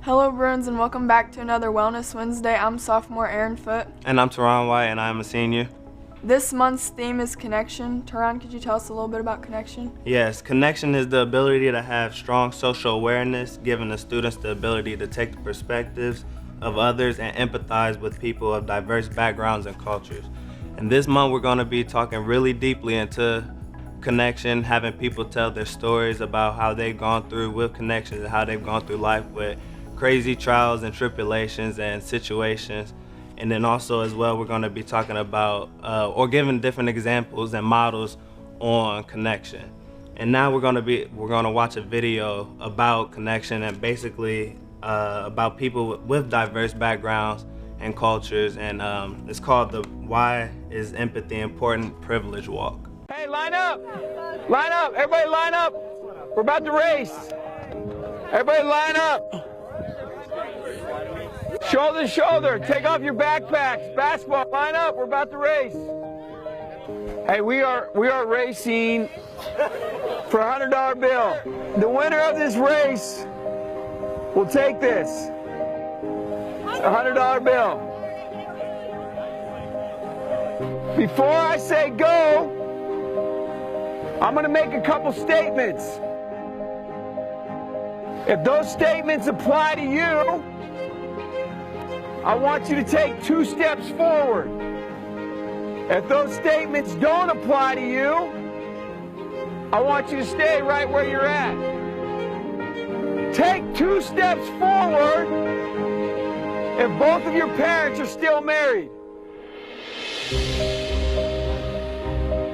Hello, Bruins, and welcome back to another Wellness Wednesday. I'm sophomore Aaron Foote. And I'm Teron White, and I'm a senior. This month's theme is connection. Teron, could you tell us a little bit about connection? Yes, connection is the ability to have strong social awareness, giving the students the ability to take the perspectives of others and empathize with people of diverse backgrounds and cultures. And this month we're going to be talking really deeply into connection, having people tell their stories about how they've gone through with connections and how they've gone through life with crazy trials and tribulations and situations. And then also as well, we're going to be talking about or giving different examples and models on connection. And now we're going to watch a video about connection and basically about people with diverse backgrounds and cultures, and it's called the Why is Empathy Important Privilege Walk. Hey, line up! Line up! Everybody line up! We're about to race. Everybody line up! Shoulder to shoulder. Take off your backpacks. Basketball, line up. We're about to race. Hey, we are racing for a $100 bill. The winner of this race will take this. It's a $100 bill. Before I say go, I'm going to make a couple statements. If those statements apply to you, I want you to take 2 steps forward. If those statements don't apply to you, I want you to stay right where you're at. Take 2 steps forward if both of your parents are still married.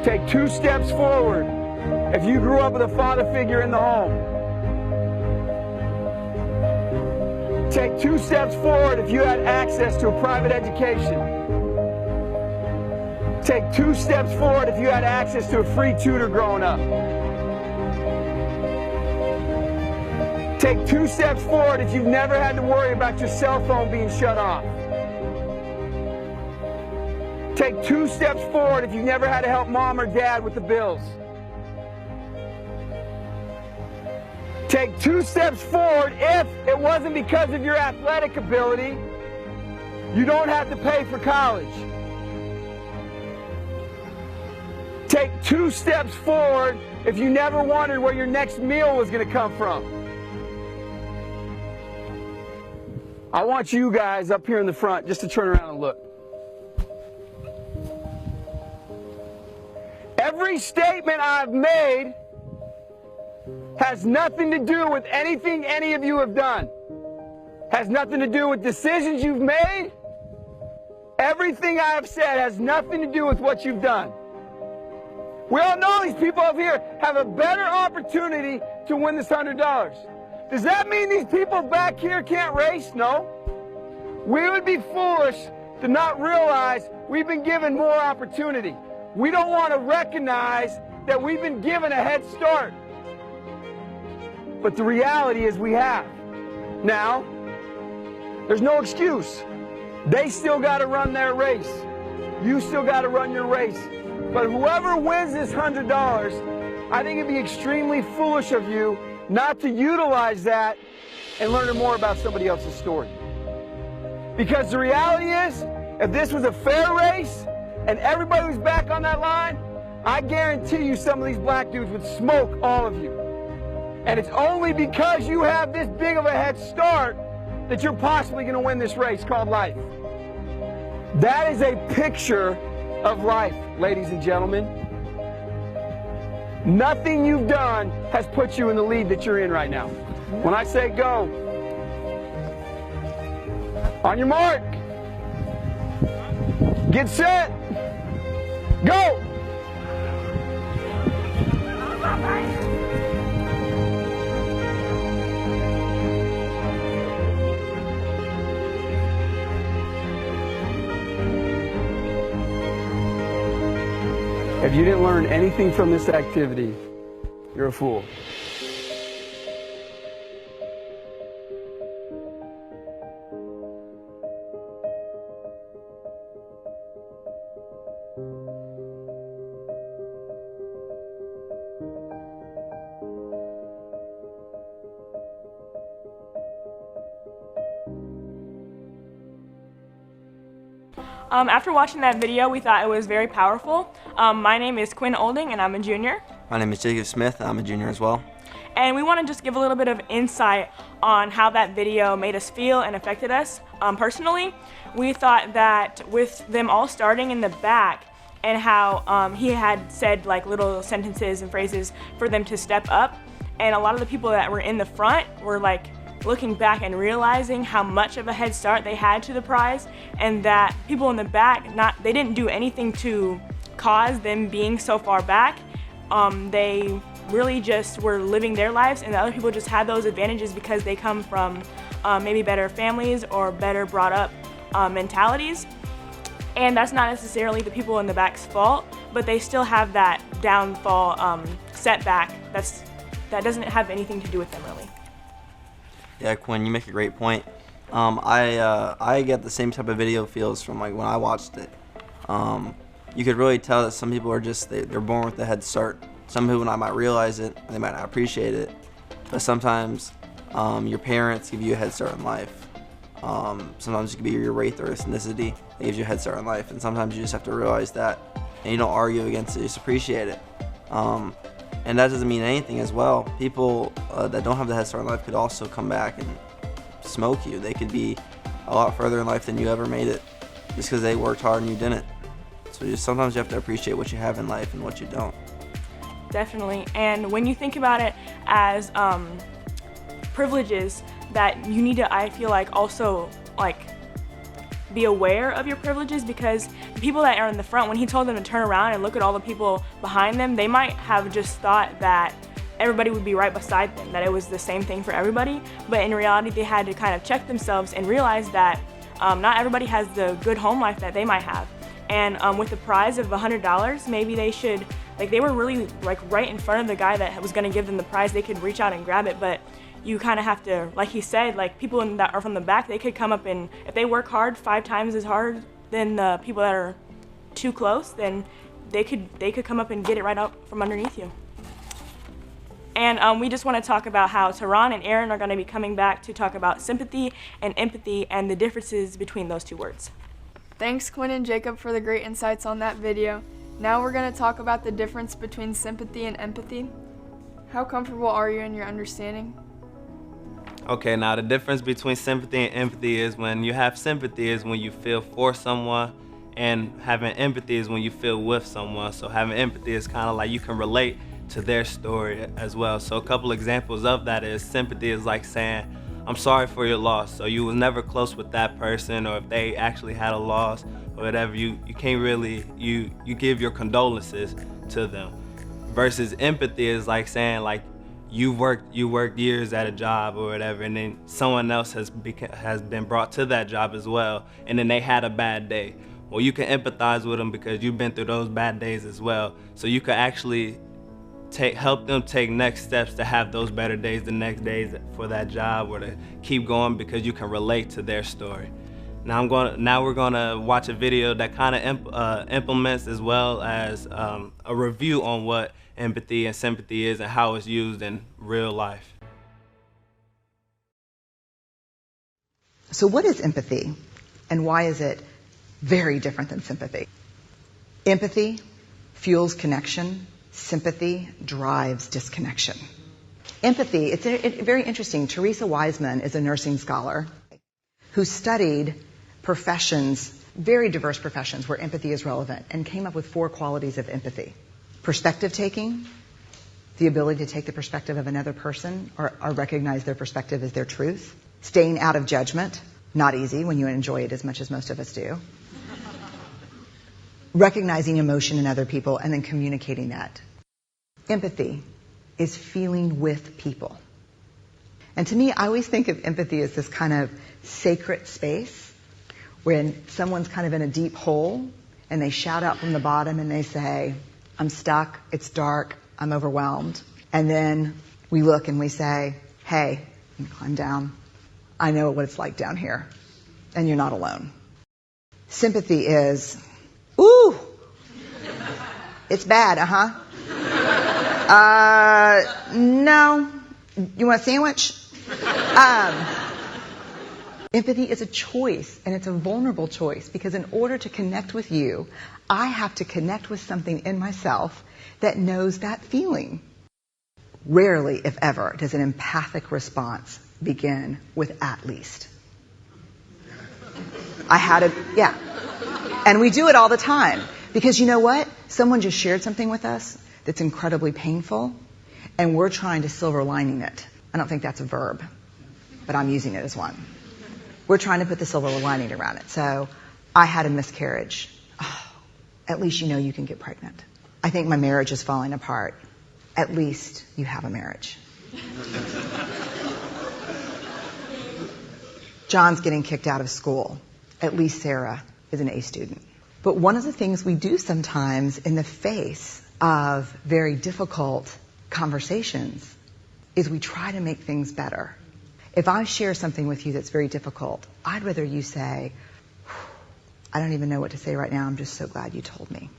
Take 2 steps forward if you grew up with a father figure in the home. Take 2 steps forward if you had access to a private education. Take 2 steps forward if you had access to a free tutor growing up. Take 2 steps forward if you've never had to worry about your cell phone being shut off. Take 2 steps forward if you've never had to help mom or dad with the bills. Take 2 steps forward if it wasn't because of your athletic ability, you don't have to pay for college. Take 2 steps forward if you never wondered where your next meal was going to come from. I want you guys up here in the front just to turn around and look. Every statement I've made has nothing to do with anything any of you have done. Has nothing to do with decisions you've made. Everything I have said has nothing to do with what you've done. We all know these people up here have a better opportunity to win this $100. Does that mean these people back here can't race? No. We would be foolish to not realize we've been given more opportunity. We don't want to recognize that we've been given a head start. But the reality is we have. Now, there's no excuse. They still got to run their race. You still got to run your race. But whoever wins this $100, I think it'd be extremely foolish of you not to utilize that and learn more about somebody else's story. Because the reality is, if this was a fair race and everybody was back on that line, I guarantee you some of these black dudes would smoke all of you. And it's only because you have this big of a head start that you're possibly going to win this race called life. That is a picture of life, ladies and gentlemen. Nothing you've done has put you in the lead that you're in right now. When I say go, on your mark, get set, go! If you didn't learn anything from this activity, you're a fool. After watching that video, we thought it was very powerful. My name is Quinn Olding, and I'm a junior. My name is Jacob Smith, and I'm a junior as well. And we want to just give a little bit of insight on how that video made us feel and affected us personally. We thought that with them all starting in the back and how he had said like little sentences and phrases for them to step up, and a lot of the people that were in the front were like looking back and realizing how much of a head start they had to the prize, and that people in the back, they didn't do anything to cause them being so far back. They really just were living their lives, and the other people just had those advantages because they come from maybe better families or better brought up mentalities. And that's not necessarily the people in the back's fault, but they still have that downfall setback that doesn't have anything to do with them really. Yeah, Quinn, you make a great point. I get the same type of video feels from like when I watched it. You could really tell that some people are just, they're born with a head start. Some people might realize it, and they might not appreciate it, but sometimes your parents give you a head start in life. Sometimes it could be your race or ethnicity that gives you a head start in life, and sometimes you just have to realize that, and you don't argue against it, you just appreciate it. And that doesn't mean anything as well. People that don't have the head start in life could also come back and smoke you. They could be a lot further in life than you ever made it, just because they worked hard and you didn't. So sometimes you have to appreciate what you have in life and what you don't. Definitely. And when you think about it as privileges, that you need to, I feel like, also like be aware of your privileges, because the people that are in the front, when he told them to turn around and look at all the people behind them, they might have just thought that everybody would be right beside them, that it was the same thing for everybody. But in reality, they had to kind of check themselves and realize that not everybody has the good home life that they might have. And with the prize of $100, maybe they should, like, they were really like right in front of the guy that was going to give them the prize. They could reach out and grab it, but you kind of have to, like he said, like people that are from the back, they could come up and if they work hard 5 times as hard than the people that are too close, then they could come up and get it right out from underneath you. And we just want to talk about how Tehran and Aaron are going to be coming back to talk about sympathy and empathy and the differences between those two words. Thanks, Quinn and Jacob, for the great insights on that video. Now we're going to talk about the difference between sympathy and empathy. How comfortable are you in your understanding? Okay, now the difference between sympathy and empathy is when you have sympathy is when you feel for someone, and having empathy is when you feel with someone. So having empathy is kind of like you can relate to their story as well. So a couple examples of that is sympathy is like saying, I'm sorry for your loss. So you was never close with that person, or if they actually had a loss or whatever, you can't really, you give your condolences to them. Versus empathy is like saying like, you worked years at a job or whatever, and then someone else has been brought to that job as well, and then they had a bad day. Well, you can empathize with them because you've been through those bad days as well. So you can actually help them take next steps to have those better days the next days for that job, or to keep going because you can relate to their story. Now we're gonna watch a video that kind of implements as well as a review on what empathy and sympathy is and how it's used in real life. So what is empathy, and why is it very different than sympathy? Empathy fuels connection. Sympathy drives disconnection. Empathy, it's very interesting. Teresa Wiseman is a nursing scholar who studied professions, very diverse professions where empathy is relevant, and came up with 4 qualities of empathy. Perspective taking, the ability to take the perspective of another person or recognize their perspective as their truth. Staying out of judgment, not easy when you enjoy it as much as most of us do. Recognizing emotion in other people and then communicating that. Empathy is feeling with people. And to me, I always think of empathy as this kind of sacred space when someone's kind of in a deep hole and they shout out from the bottom and they say, I'm stuck, it's dark, I'm overwhelmed. And then we look and we say, hey, you climb down. I know what it's like down here, and you're not alone. Sympathy is, ooh, it's bad, no, you want a sandwich? Empathy is a choice, and it's a vulnerable choice, because in order to connect with you, I have to connect with something in myself that knows that feeling. Rarely, if ever, does an empathic response begin with "at least." Yeah. And we do it all the time. Because you know what? Someone just shared something with us that's incredibly painful, and we're trying to silver lining it. I don't think that's a verb, but I'm using it as one. We're trying to put the silver lining around it. So, I had a miscarriage. Oh, at least you know you can get pregnant. I think my marriage is falling apart. At least you have a marriage. John's getting kicked out of school. At least Sarah is an A student. But one of the things we do sometimes in the face of very difficult conversations is we try to make things better. If I share something with you that's very difficult, I'd rather you say, "I don't even know what to say right now. I'm just so glad you told me."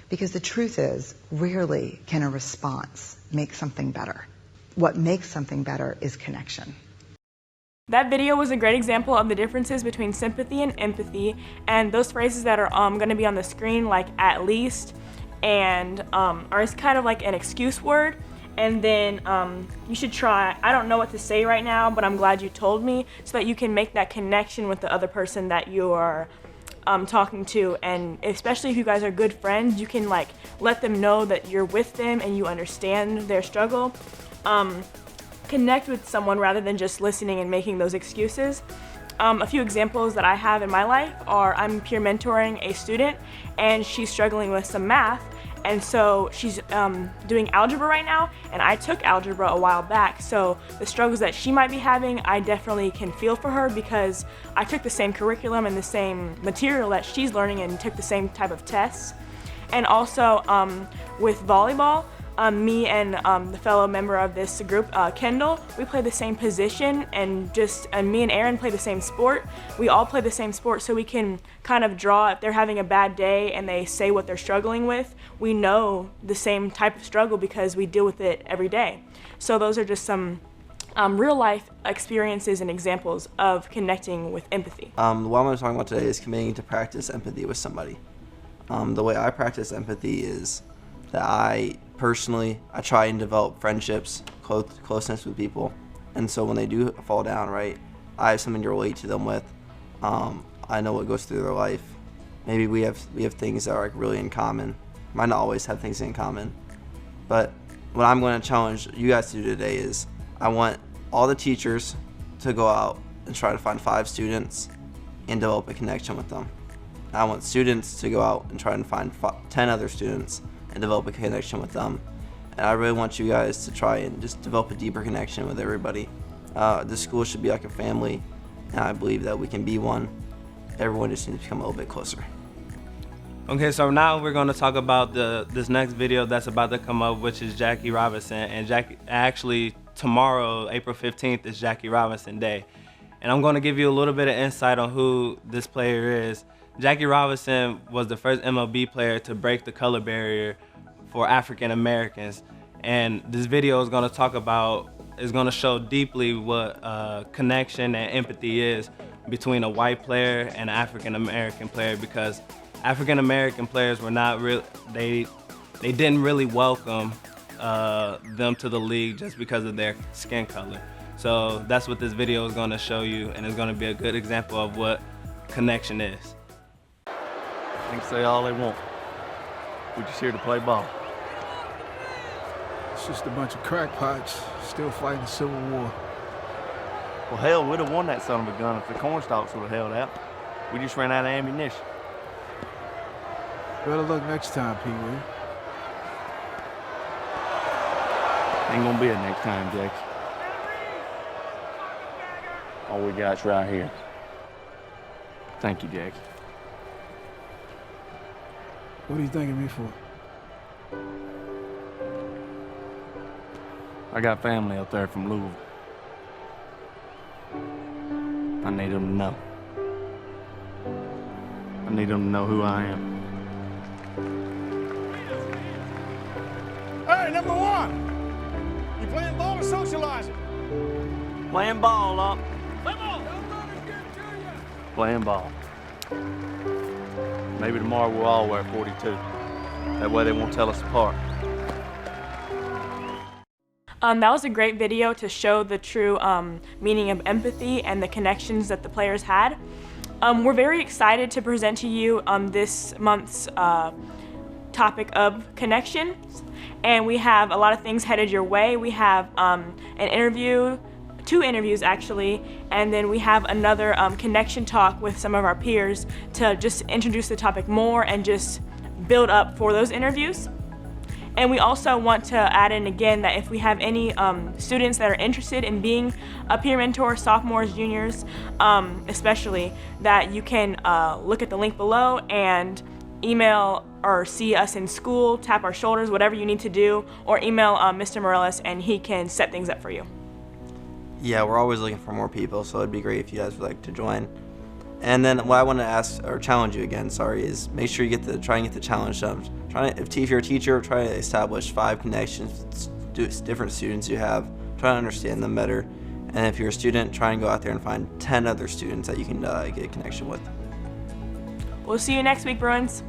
Because the truth is, rarely can a response make something better. What makes something better is connection. That video was a great example of the differences between sympathy and empathy, and those phrases that are going to be on the screen, like "at least" and are kind of like an excuse word. And then you should try, "I don't know what to say right now, but I'm glad you told me," so that you can make that connection with the other person that you are talking to. And especially if you guys are good friends, you can like let them know that you're with them and you understand their struggle. Connect with someone rather than just listening and making those excuses. A few examples that I have in my life are I'm peer mentoring a student, and she's struggling with some math, and so she's doing algebra right now, and I took algebra a while back, so the struggles that she might be having, I definitely can feel for her because I took the same curriculum and the same material that she's learning and took the same type of tests. And also with volleyball, me and the fellow member of this group, Kendall, we play the same position, and me and Aaron play the same sport. We all play the same sport, so we can kind of draw if they're having a bad day and they say what they're struggling with. We know the same type of struggle because we deal with it every day. So those are just some real life experiences and examples of connecting with empathy. What I'm going to talk about today is committing to practice empathy with somebody. The way I practice empathy is that I try and develop friendships, closeness with people. And so when they do fall down, right, I have something to relate to them with. I know what goes through their life. Maybe we have things that are like really in common. Might not always have things in common. But what I'm going to challenge you guys to do today is I want all the teachers to go out and try to find 5 students and develop a connection with them. I want students to go out and try and find 10 other students and develop a connection with them. And I really want you guys to try and just develop a deeper connection with everybody. This school should be like a family, and I believe that we can be one. Everyone just needs to become a little bit closer. Okay, so now we're going to talk about this next video that's about to come up, which is Jackie Robinson. And actually tomorrow, April 15th, is Jackie Robinson Day. And I'm going to give you a little bit of insight on who this player is. Jackie Robinson was the first MLB player to break the color barrier for African Americans. And this video is going to show deeply what connection and empathy is between a white player and an African American player, because African American players were not real, they didn't really welcome them to the league just because of their skin color. So that's what this video is going to show you, and it's going to be a good example of what connection is. They can say all they want. We're just here to play ball. It's just a bunch of crackpots still fighting the Civil War. Well, hell, we'd have won that son of a gun if the cornstalks would have held out. We just ran out of ammunition. Better luck next time, Pee Wee. Ain't gonna be a next time, Jackie. All we got's right here. Thank you, Jackie. What are you thanking me for? I got family up there from Louisville. I need them to know. I need them to know who I am. Hey, number 1! You playing ball or socializing? Playing ball, up. Come on! playing ball. Maybe tomorrow we'll all wear 42. That way they won't tell us apart. That was a great video to show the true meaning of empathy and the connections that the players had. We're very excited to present to you this month's topic of connections, and we have a lot of things headed your way. We have an interview, 2 interviews actually, and then we have another connection talk with some of our peers to just introduce the topic more and just build up for those interviews. And we also want to add in again that if we have any students that are interested in being a peer mentor, sophomores, juniors, especially, that you can look at the link below and email or see us in school, tap our shoulders, whatever you need to do, or email Mr. Morales and he can set things up for you. Yeah, we're always looking for more people, so it'd be great if you guys would like to join. And then what I want to ask, or challenge you again, is make sure you try and get the challenge done. If you're a teacher, try to establish 5 connections with different students you have. Try to understand them better. And if you're a student, try and go out there and find 10 other students that you can get a connection with. We'll see you next week, Bruins.